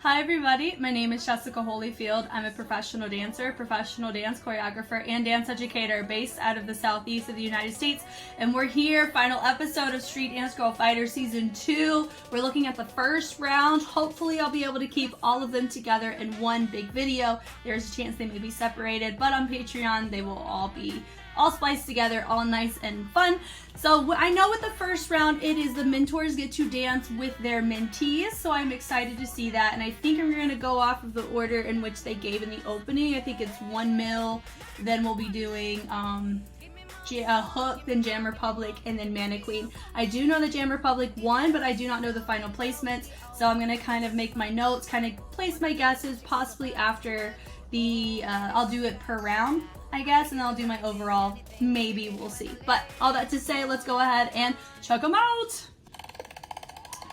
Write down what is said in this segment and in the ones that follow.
Hi everybody, my name is Jessica Holyfield. I'm a professional dancer, professional dance choreographer, and dance educator based out of the southeast of the United States. And we're here, final episode of Street Dance Girl Fighter Season 2. We're looking at the first round. Hopefully I'll be able to keep all of them together in one big video. There's a chance they may be separated, but on Patreon they will all be all spliced together, all nice and fun. So I know with the first round, it is the mentors get to dance with their mentees, so I'm excited to see that. And I think I'm going to go off of the order in which they gave in the opening. I think it's 1 mil, then we'll be doing Hook, then Jam Republic, and then Mannequeen. I do know that Jam Republic won, but I do not know the final placements, so I'm going to kind of make my notes, kind of place my guesses, possibly after the, I'll do it per round, I guess, and I'll do my overall, maybe, we'll see. But all that to say, let's go ahead and check them out.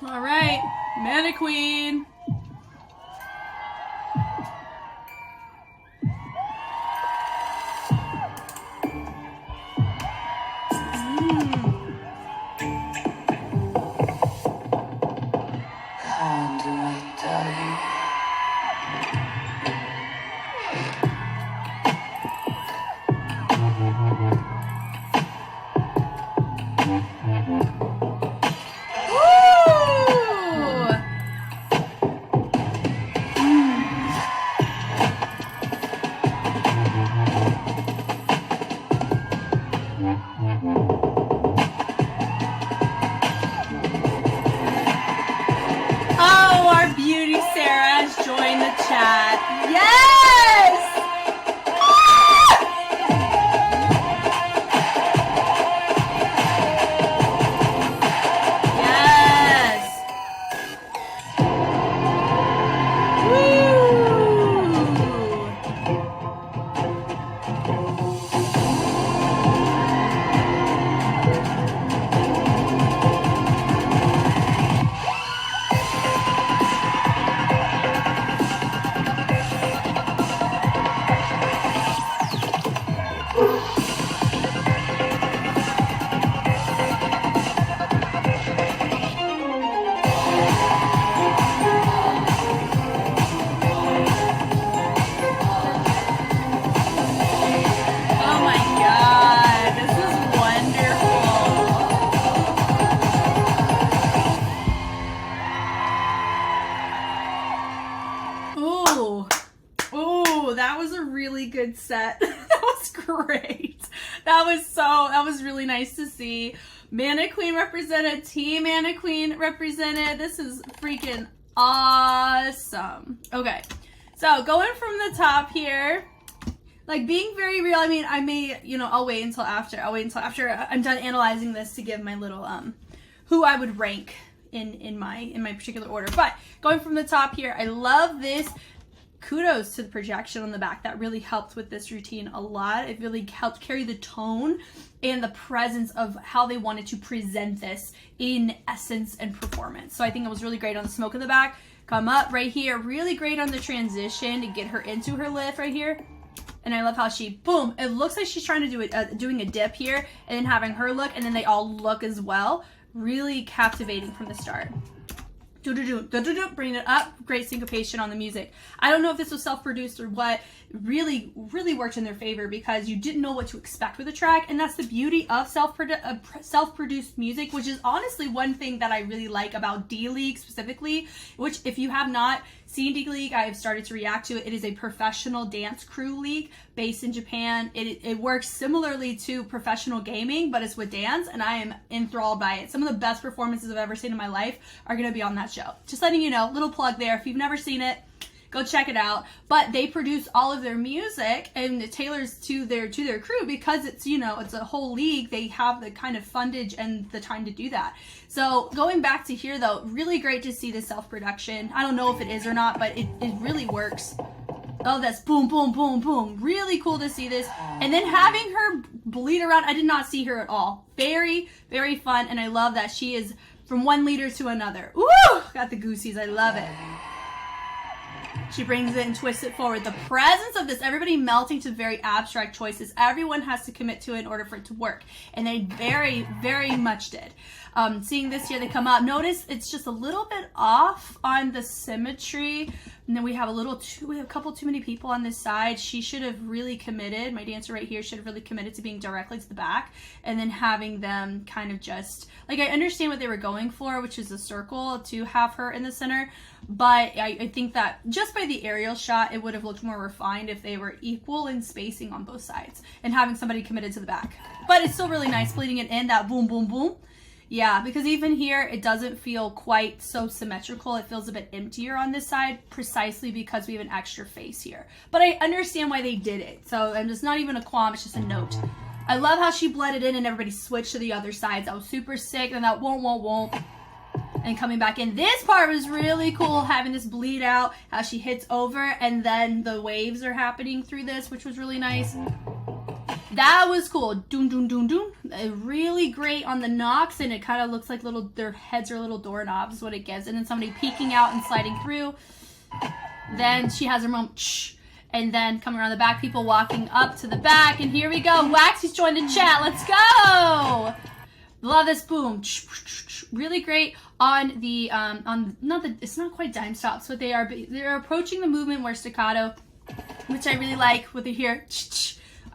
All right, Mannequeen. How do I tell you? Oh, our beauty Sarah has joined the chat. Yes! Ah! Yes! Oh my god, this is wonderful. Ooh, that was a really good set. That was great. That was really nice to see. Mannequeen represented, Team Mannequeen represented. This is freaking awesome. Okay, so going from the top here, like being very real. I mean, I may, I'll wait until after I'm done analyzing this to give my little who I would rank in my particular order. But going from the top here, I love this. Kudos to the projection on the back. That really helped with this routine a lot. It really helped carry the tone and the presence of how they wanted to present this in essence and performance. So I think it was really great on the smoke in the back. Come up right here. Really great on the transition to get her into her lift right here. And I love how she, boom, it looks like she's trying to do it, doing a dip here and then having her look, and then they all look as well. Really captivating from the start. Bring it up. Great syncopation on the music. I don't know if this was self-produced or what. Really worked in their favor because you didn't know what to expect with the track, and that's the beauty of self-produced music, which is honestly one thing that I really like about D-League specifically, which if you have not seen D-League, I have started to react to it. It is a professional dance crew league based in Japan. It works similarly to professional gaming, but it's with dance, and I am enthralled by it. Some of the best performances I've ever seen in my life are going to be on that show. Just letting you know, little plug there. If you've never seen it, go check it out. But they produce all of their music and it tailors to their crew because it's, it's a whole league. They have the kind of fundage and the time to do that. So going back to here though, really great to see the self-production. I don't know if it is or not, but it really works. Oh, that's boom, boom, boom, boom. Really cool to see this. And then having her bleed around, I did not see her at all. Very, very fun. And I love that she is from one leader to another. Ooh, got the goosies. I love it. She brings it and twists it forward. The presence of this, everybody melting to very abstract choices. Everyone has to commit to it in order for it to work. And they very, very much did. Seeing this here, they come out. Notice it's just a little bit off on the symmetry. And then we have a couple too many people on this side. She should have really committed. My dancer right here should have really committed to being directly to the back. And then having them kind of just, like, I understand what they were going for, which is a circle to have her in the center. But I think that just by the aerial shot, it would have looked more refined if they were equal in spacing on both sides and having somebody committed to the back. But it's still really nice bleeding it in, that boom, boom, boom. Yeah, because even here, it doesn't feel quite so symmetrical. It feels a bit emptier on this side, precisely because we have an extra face here. But I understand why they did it. So it's not even a qualm, it's just a note. I love how she bled it in and everybody switched to the other sides. That was super sick. And that won't. And coming back in. This part was really cool, having this bleed out, how she hits over, and then the waves are happening through this, which was really nice. That was cool. Doom, doom, doom, doom. Really great on the knocks, and it kind of looks like their heads are little doorknobs is what it gives. And then somebody peeking out and sliding through. Then she has her moment. And then coming around the back, people walking up to the back. And here we go. Waxy's joined the chat. Let's go. Love this boom. Really great on the it's not quite dime stops, but they're approaching the movement more staccato, which I really like with the here.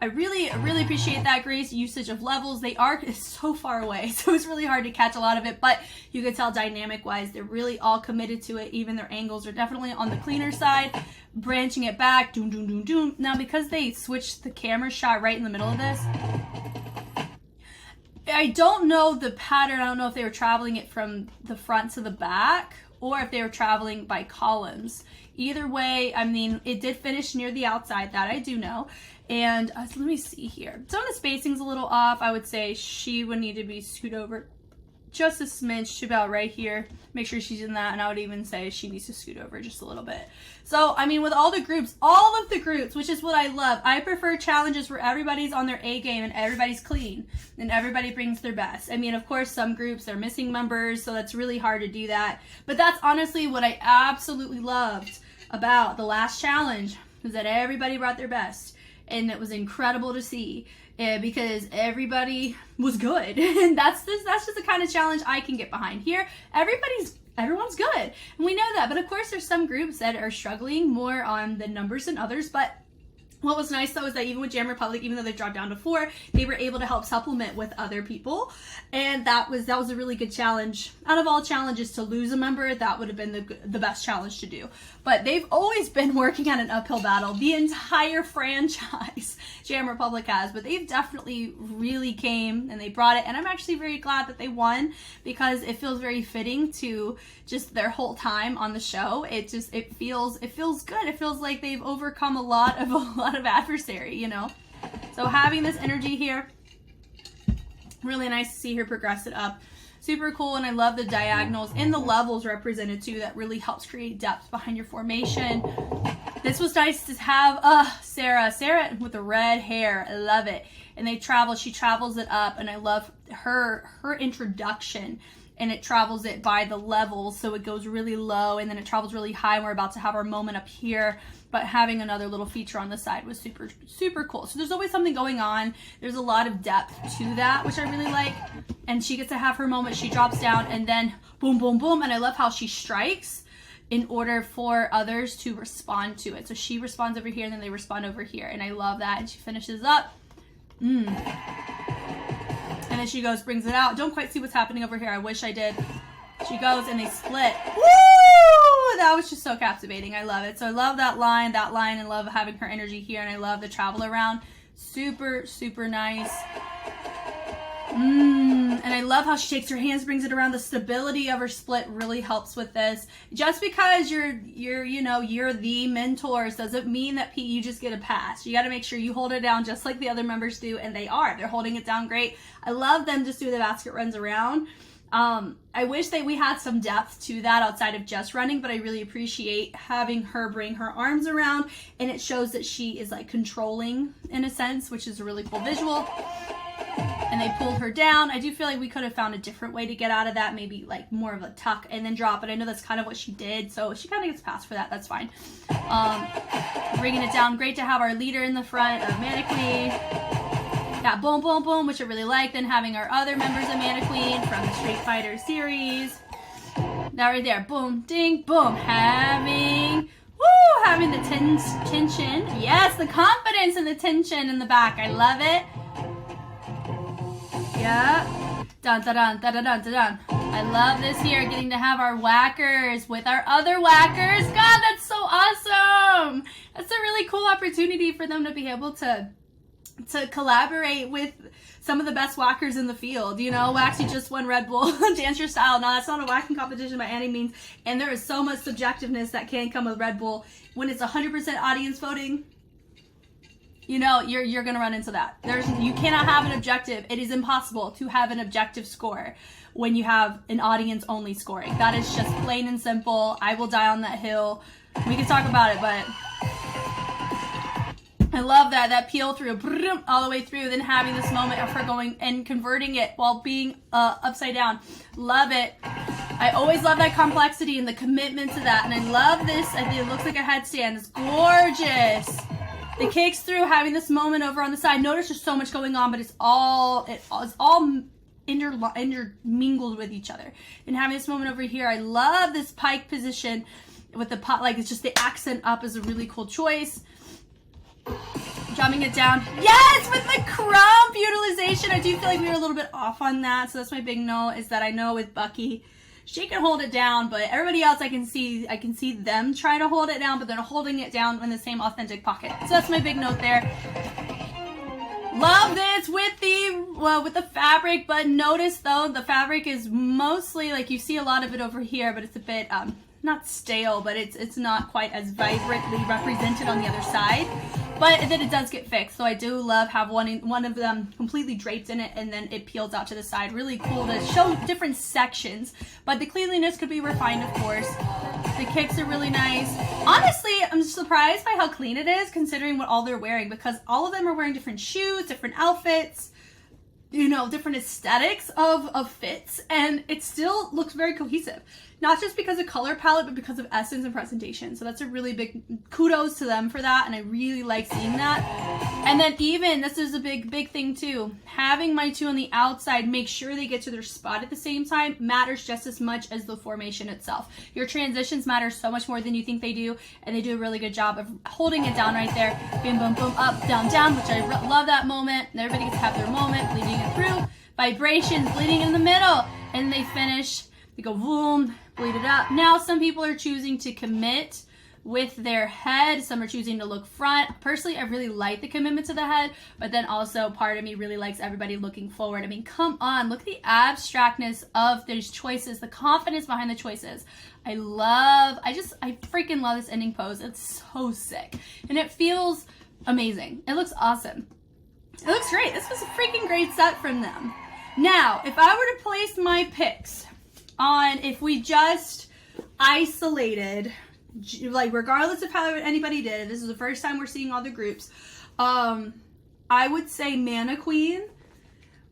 I really appreciate that Grace usage of levels. They are so far away, so it's really hard to catch a lot of it, but you can tell dynamic wise they're really all committed to it. Even their angles are definitely on the cleaner side, branching it back, doom, doom, doom, doom. Now because they switched the camera shot right in the middle of this, I don't know the pattern. I don't know if they were traveling it from the front to the back or if they were traveling by columns. Either way, I mean, it did finish near the outside, that I do know. And so let me see here. Some of the spacing's a little off. I would say she would need to be scooted over just a smidge to about right here. Make sure she's in that, and I would even say she needs to scoot over just a little bit. So, I mean, with all of the groups, which is what I love, I prefer challenges where everybody's on their A game and everybody's clean and everybody brings their best. I mean, of course, some groups, they're missing members, so that's really hard to do that. But that's honestly what I absolutely loved about the last challenge, was that everybody brought their best. And it was incredible to see because everybody was good. And that's just the kind of challenge I can get behind. Here, everyone's good. And we know that. But of course, there's some groups that are struggling more on the numbers than others. But what was nice, though, is that even with Jam Republic, even though they dropped down to 4, they were able to help supplement with other people. And that was a really good challenge. Out of all challenges, to lose a member, that would have been the best challenge to do. But they've always been working on an uphill battle. The entire franchise, Jam Republic has. But they've definitely really came and they brought it. And I'm actually very glad that they won, because it feels very fitting to just their whole time on the show. It feels good. It feels like they've overcome a lot of adversary, you know. So having this energy here, really nice to see her progress it up. Super cool, and I love the diagonals and the levels represented too. That really helps create depth behind your formation. This was nice to have Sarah with the red hair. I love it. And she travels it up, and I love her introduction. And it travels it by the levels, so it goes really low and then it travels really high, and we're about to have our moment up here. But having another little feature on the side was super, super cool. So there's always something going on. There's a lot of depth to that, which I really like. And she gets to have her moment. She drops down and then boom, boom, boom. And I love how she strikes in order for others to respond to it. So she responds over here and then they respond over here. And I love that. And she finishes up. And then she goes, brings it out. Don't quite see what's happening over here. I wish I did. She goes and they split. Woo! That was just so captivating. I love it. So I love that line, and love having her energy here. And I love the travel around. Super, super nice. And I love how she takes her hands, brings it around. The stability of her split really helps with this. Just because you're the mentors doesn't mean that you just get a pass. You got to make sure you hold it down just like the other members do, and they're holding it down great. I love them just do the basket runs around. I wish that we had some depth to that outside of just running, but I really appreciate having her bring her arms around, and it shows that she is like controlling in a sense, which is a really cool visual. and they pulled her down. I do feel like we could have found a different way to get out of that, maybe like more of a tuck and then drop, but I know that's kind of what she did, so she kind of gets passed for that. That's fine. Bringing it down. Great to have our leader in the front of Mannequeen. Got boom, boom, boom, which I really like. Then having our other members of Mannequeen from the Street Fighter series. Now right there, boom, ding, boom. Having the tension. Yes, the confidence and the tension in the back. I love it. Yeah. Dun, dun, dun, dun, dun, dun, dun. I love this here, getting to have our whackers with our other whackers. God, that's so awesome. That's a really cool opportunity for them to be able to collaborate with some of the best whackers in the field. You know, Waxy just won Red Bull Dance Your Style. Now, that's not a whacking competition by any means, and there is so much subjectiveness that can come with Red Bull. When it's 100% audience voting, you know, you're gonna run into that. You cannot have an objective. It is impossible to have an objective score when you have an audience only scoring. That is just plain and simple. I will die on that hill. We can talk about it, but I love that peel through all the way through, then having this moment of her going and converting it while being upside down. Love it. I always love that complexity and the commitment to that, and I love this. I think it looks like a headstand. It's gorgeous. The kicks through, having this moment over on the side. Notice there's so much going on, but it's all intermingled with each other. And having this moment over here, I love this pike position with the pot. Like, it's just the accent up is a really cool choice. Drumming it down. Yes, with the crump utilization. I do feel like we were a little bit off on that. So that's my big note, is that I know with Bucky, she can hold it down, but everybody else I can see them trying to hold it down, but they're holding it down in the same authentic pocket. So that's my big note there. Love this with the fabric, but notice though the fabric is mostly, like, you see a lot of it over here, but it's a bit not stale, but it's not quite as vibrantly represented on the other side. But then it does get fixed, so I do love have one of them completely draped in it, and then it peels out to the side. Really cool to show different sections, but the cleanliness could be refined, of course. The kicks are really nice. Honestly, I'm surprised by how clean it is, considering what all they're wearing, because all of them are wearing different shoes, different outfits, you know, different aesthetics of fits, and it still looks very cohesive. Not just because of color palette, but because of essence and presentation. So that's a really big kudos to them for that, and I really like seeing that. And then even, this is a big thing too, having my two on the outside make sure they get to their spot at the same time matters just as much as the formation itself. Your transitions matter so much more than you think they do, and they do a really good job of holding it down right there. Boom, boom, boom, up, down, down, which I love that moment. And everybody gets to have their moment, bleeding it through. Vibrations, bleeding in the middle. And they finish, they go boom, bleed it up. Now some people are choosing to commit with their head. Some are choosing to look front. Personally, I really like the commitment to the head, but then also part of me really likes everybody looking forward. I mean, come on, look at the abstractness of these choices, the confidence behind the choices. I freaking love this ending pose. It's so sick. And it feels amazing. It looks awesome. It looks great. This was a freaking great set from them. Now, if I were to place my picks on, if we just isolated, like regardless of how anybody did, this is the first time we're seeing all the groups, I would say Mannequeen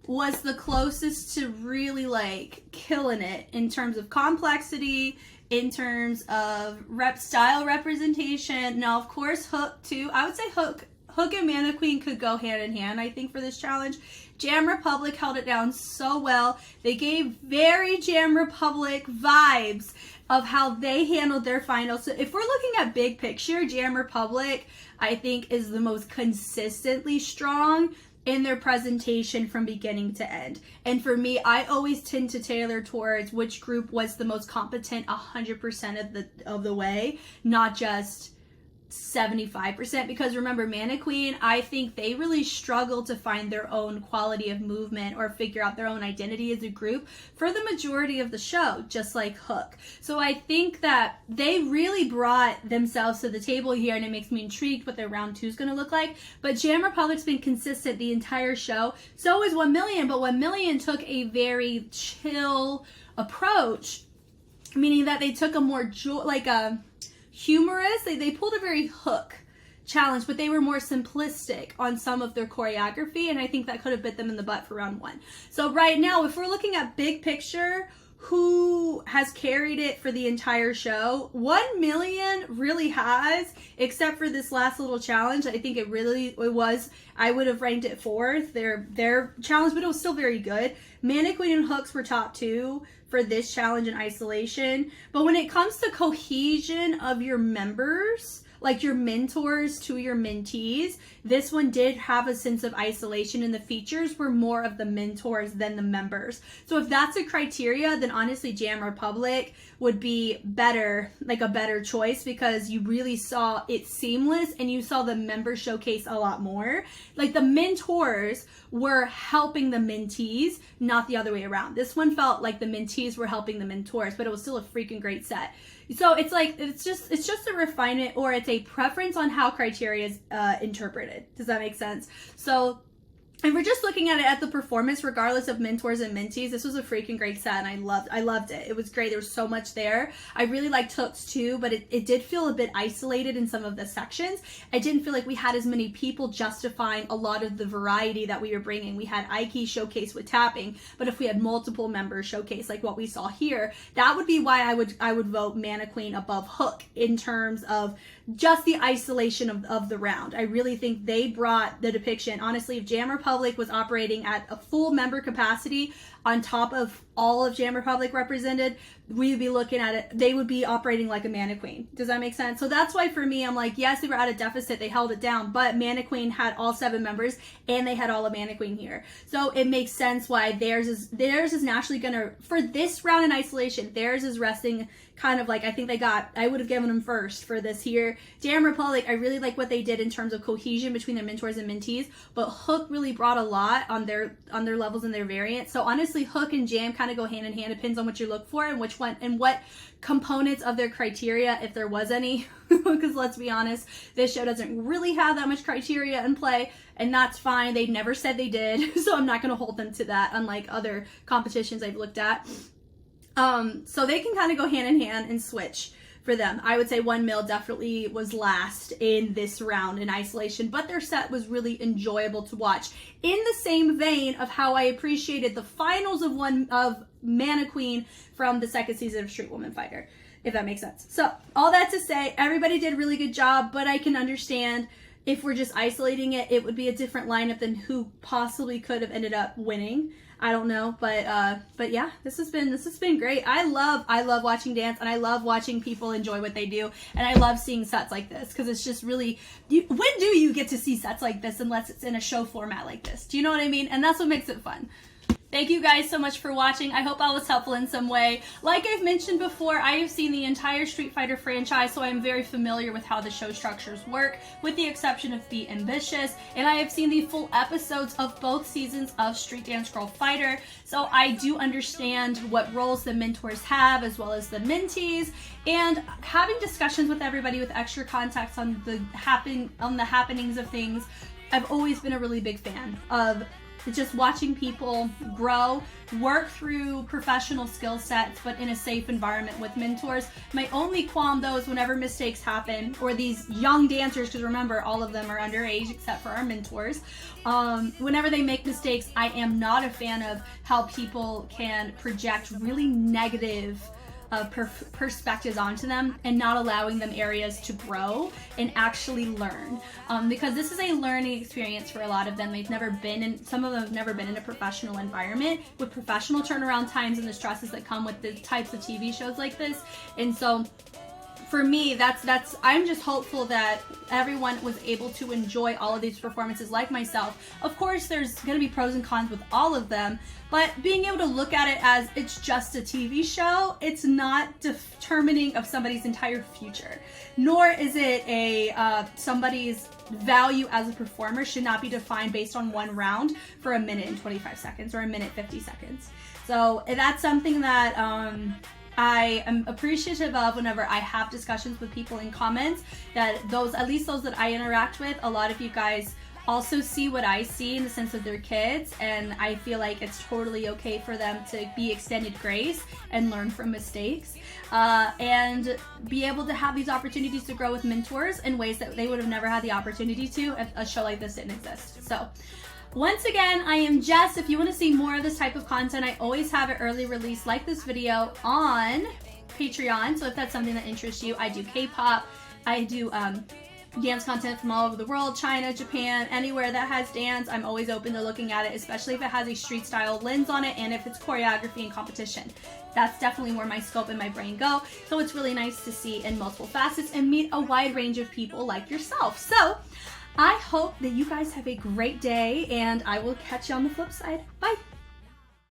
was the closest to really like killing it in terms of complexity, in terms of style representation. Now, of course, Hook too. I would say Hook and Mannequeen could go hand in hand, I think, for this challenge. Jam Republic held it down so well. They gave very Jam Republic vibes of how they handled their finals. So if we're looking at big picture, Jam Republic, I think, is the most consistently strong in their presentation from beginning to end. And for me, I always tend to tailor towards which group was the most competent 100% of the way, not just 75%, because remember, Mannequeen, I think they really struggle to find their own quality of movement or figure out their own identity as a group for the majority of the show, just like Hook. So I think that they really brought themselves to the table here, and it makes me intrigued what their round 2 is going to look like. But Jam Republic's been consistent the entire show. So is 1 Million, but 1 Million took a very chill approach, meaning that they took a more humorous, they pulled a very Hook challenge, but they were more simplistic on some of their choreography, and I think that could have bit them in the butt for round 1. So right now, if we're looking at big picture, who has carried it for the entire show? 1 Million really has, except for this last little challenge. I think it was, I would have ranked it 4th, their challenge, but it was still very good. Mannequeen and Hooks were top 2 for this challenge in isolation. But when it comes to cohesion of your members, like your mentors to your mentees, this one did have a sense of isolation, and the features were more of the mentors than the members. So if that's a criteria, then honestly Jam Republic would be better, like a better choice, because you really saw it seamless and you saw the member showcase a lot more. Like the mentors were helping the mentees, not the other way around. This one felt like the mentees were helping the mentors, but it was still a freaking great set. So it's like, it's just a refinement, or it's a preference on how criteria is interpreted. Does that make sense? So if we're just looking at it at the performance, regardless of mentors and mentees, this was a freaking great set, and I loved it. It was great. There was so much there. I really liked Hooks too, but it did feel a bit isolated in some of the sections. I didn't feel like we had as many people justifying a lot of the variety that we were bringing. We had Aiki showcase with tapping, but if we had multiple members showcase like what we saw here, that would be why I would vote Mannequeen above Hook in terms of just the isolation of the round. I really think they brought the depiction. Honestly, if Jam Republic was operating at a full member capacity on top of all of Jam Republic represented, we would be looking at it, they would be operating like a Mannequeen. Does that make sense? So that's why for me, I'm like, yes, they were at a deficit, they held it down, but Mannequeen had all 7 members and they had all of Mannequeen here. So it makes sense why theirs is naturally gonna, for this round in isolation, theirs is resting kind of like, I think I would have given them first for this here. Jam Republic, I really like what they did in terms of cohesion between their mentors and mentees, but Hook really brought a lot on their levels and their variants. So honestly, Hook and Jam kind of go hand in hand. Depends on what you look for and which one and what components of their criteria, if there was any, because let's be honest, this show doesn't really have that much criteria in play, and that's fine. They never said they did, so I'm not going to hold them to that, unlike other competitions I've looked at. So they can kind of go hand in hand and switch for them. I would say 1 Mil definitely was last in this round in isolation, but their set was really enjoyable to watch. In the same vein of how I appreciated the finals of Mannequeen from the 2nd season of Street Woman Fighter, if that makes sense. So all that to say, everybody did a really good job, but I can understand if we're just isolating it, it would be a different lineup than who possibly could have ended up winning. I don't know, but yeah, this has been great. I love watching dance, and I love watching people enjoy what they do, and I love seeing sets like this, because it's just really, when do you get to see sets like this unless it's in a show format like this? Do you know what I mean? And that's what makes it fun. Thank you guys so much for watching. I hope I was helpful in some way. Like I've mentioned before, I have seen the entire Street Fighter franchise, so I'm very familiar with how the show structures work, with the exception of Be Ambitious, and I have seen the full episodes of both seasons of Street Dance Girl Fighter, so I do understand what roles the mentors have, as well as the mentees, and having discussions with everybody with extra context on the happenings of things. I've always been a really big fan of just watching people grow, work through professional skill sets, but in a safe environment with mentors. My only qualm, though, is whenever mistakes happen, or these young dancers, because remember, all of them are underage except for our mentors. Whenever they make mistakes, I am not a fan of how people can project really negative perspectives onto them and not allowing them areas to grow and actually learn, because this is a learning experience for a lot of them. Some of them have never been in a professional environment with professional turnaround times and the stresses that come with the types of TV shows like this. And so for me, I'm just hopeful that everyone was able to enjoy all of these performances like myself. Of course, there's going to be pros and cons with all of them, but being able to look at it as it's just a TV show, it's not determining of somebody's entire future, nor is it somebody's value as a performer should not be defined based on one round for 1 minute and 25 seconds or 1 minute 50 seconds. So that's something that I am appreciative of whenever I have discussions with people in comments, that at least those that I interact with, a lot of you guys also see what I see in the sense of their kids, and I feel like it's totally okay for them to be extended grace and learn from mistakes, and be able to have these opportunities to grow with mentors in ways that they would have never had the opportunity to if a show like this didn't exist. So once again, I am Jess. If you want to see more of this type of content, I always have it early release like this video on Patreon. So if that's something that interests you, I do K-pop, I do dance content from all over the world, China, Japan, anywhere that has dance. I'm always open to looking at it, especially if it has a street style lens on it and if it's choreography and competition. That's definitely where my scope and my brain go. So it's really nice to see in multiple facets and meet a wide range of people like yourself. So I hope that you guys have a great day, and I will catch you on the flip side. Bye.